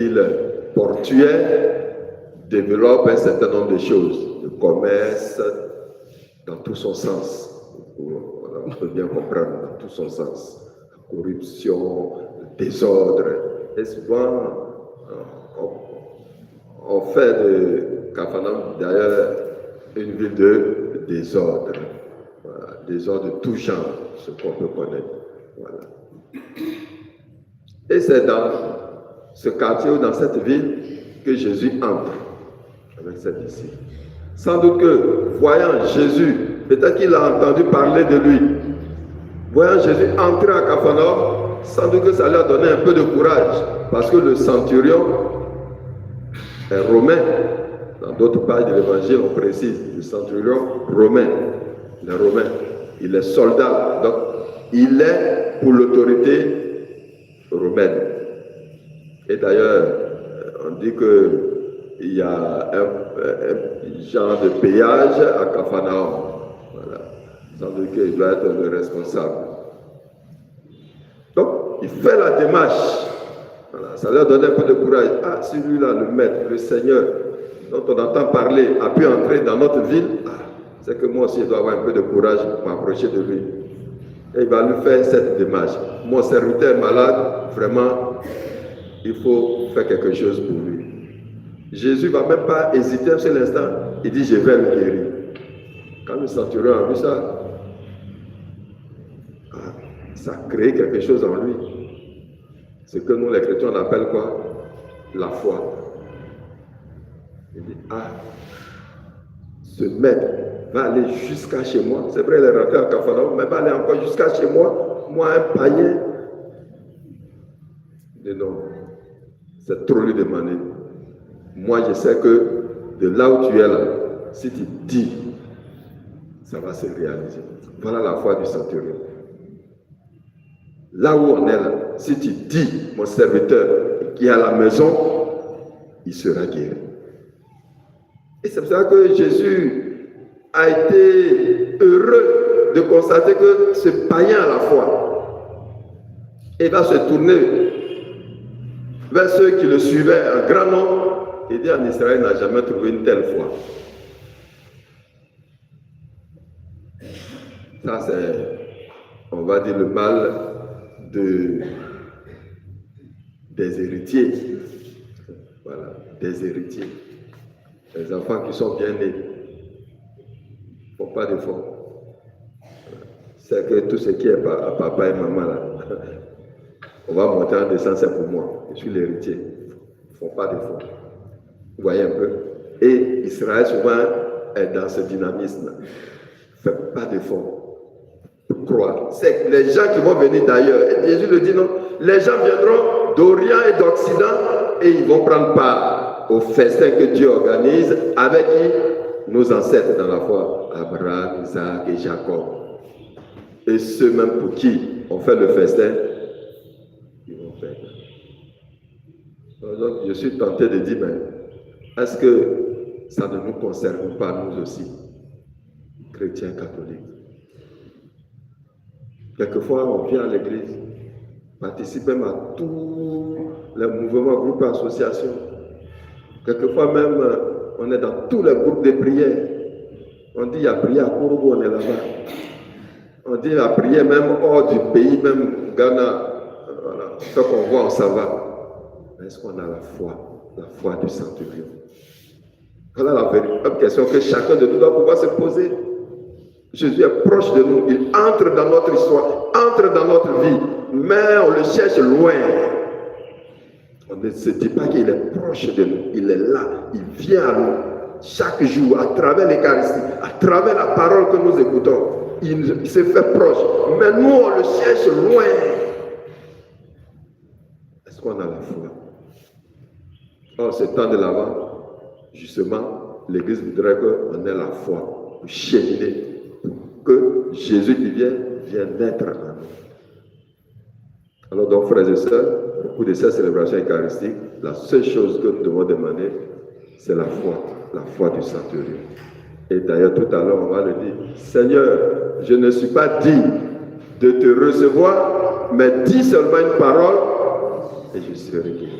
ville portuaire développe un certain nombre de choses, le commerce dans tout son sens. Voilà, on peut bien comprendre dans tout son sens. La corruption, le désordre. Et souvent, on fait de Capharnaüm d'ailleurs une ville de désordre. Voilà, désordre de tout genre, ce qu'on peut connaître. Voilà. Et c'est dans ce quartier ou dans cette ville que Jésus entre avec ses disciples. Sans doute que, voyant Jésus, peut-être qu'il a entendu parler de lui, voyant Jésus entrer à Capharnaüm, sans doute que ça lui a donné un peu de courage, parce que le centurion est romain. Dans d'autres pages de l'évangile, on précise, le centurion romain, il est romain, il est soldat, donc il est pour l'autorité romaine. Et d'ailleurs, on dit qu'il y a un genre de péage à Capharnaüm. Voilà. Sans doute qu'il doit être le responsable. Donc, il fait la démarche. Voilà. Ça leur donne un peu de courage. Ah, celui-là, le maître, le Seigneur, dont on entend parler, a pu entrer dans notre ville. Ah, c'est que moi aussi, je dois avoir un peu de courage pour m'approcher de lui. Et il va lui faire cette démarche. Mon serviteur est malade, vraiment, il faut faire quelque chose pour lui. Jésus ne va même pas hésiter un seul instant. Il dit, je vais le guérir. Quand le centurion a vu ça, ça a créé quelque chose en lui. Ce que nous, les chrétiens, on appelle quoi? La foi. Il dit, ce maître va aller jusqu'à chez moi. C'est vrai, il est rentré à Capharnaüm, mais va aller encore jusqu'à chez moi. Moi, un païen. Il dit non, c'est trop lui demander. Moi, je sais que de là où tu es là, si tu dis, ça va se réaliser. Voilà la foi du centurion. Là où on est là, si tu dis, mon serviteur qui est à la maison, il sera guéri. Et c'est pour ça que Jésus a été heureux de constater que ce païen a la foi. Et il va se tourner vers ceux qui le suivaient en grand nombre. Et dit en Israël n'a jamais trouvé une telle foi. Ça c'est, on va dire, le mal des héritiers. Voilà, des héritiers. Les enfants qui sont bien nés ne font pas d'efforts. C'est que tout ce qui est à papa et maman là, on va monter en descente, c'est pour moi. Je suis l'héritier. Ils ne font pas d'efforts. Vous voyez un peu? Et Israël souvent est dans ce dynamisme. Ne fait pas d'efforts. Pour croire. C'est les gens qui vont venir d'ailleurs. Et Jésus le dit non. Les gens viendront d'Orient et d'Occident et ils vont prendre part au festin que Dieu organise avec qui? Nos ancêtres dans la foi. Abraham, Isaac et Jacob. Et ceux même pour qui on fait le festin, ils vont faire. Donc je suis tenté de dire, mais est-ce que ça ne nous concerne pas nous aussi, chrétiens catholiques? Quelquefois, on vient à l'église, participe même à tous les mouvements, groupes, associations. Quelquefois même, on est dans tous les groupes de prière. On dit, il y a prié à Kourougou, on est là-bas. On dit, il y a prié même hors du pays, même Ghana. Voilà. Ce qu'on voit, on s'en va. Est-ce qu'on a la foi du centurion? Voilà la véritable question que chacun de nous doit pouvoir se poser. Jésus est proche de nous, il entre dans notre histoire, entre dans notre vie, mais on le cherche loin. On ne se dit pas qu'il est proche de nous, il est là, il vient à nous, chaque jour, à travers l'Eucharistie, à travers la parole que nous écoutons, il se fait proche, mais nous on le cherche loin. Est-ce qu'on a la foi? En ce temps de l'avant, justement, l'Église voudrait qu'on ait la foi pour cheminer, que Jésus qui vient naître en nous. Alors donc, frères et sœurs, au cours de cette célébration eucharistique, la seule chose que nous devons demander, c'est la foi du centurion. Et d'ailleurs, tout à l'heure, on va le dire, Seigneur, je ne suis pas digne de te recevoir, mais dis seulement une parole et je serai guéri.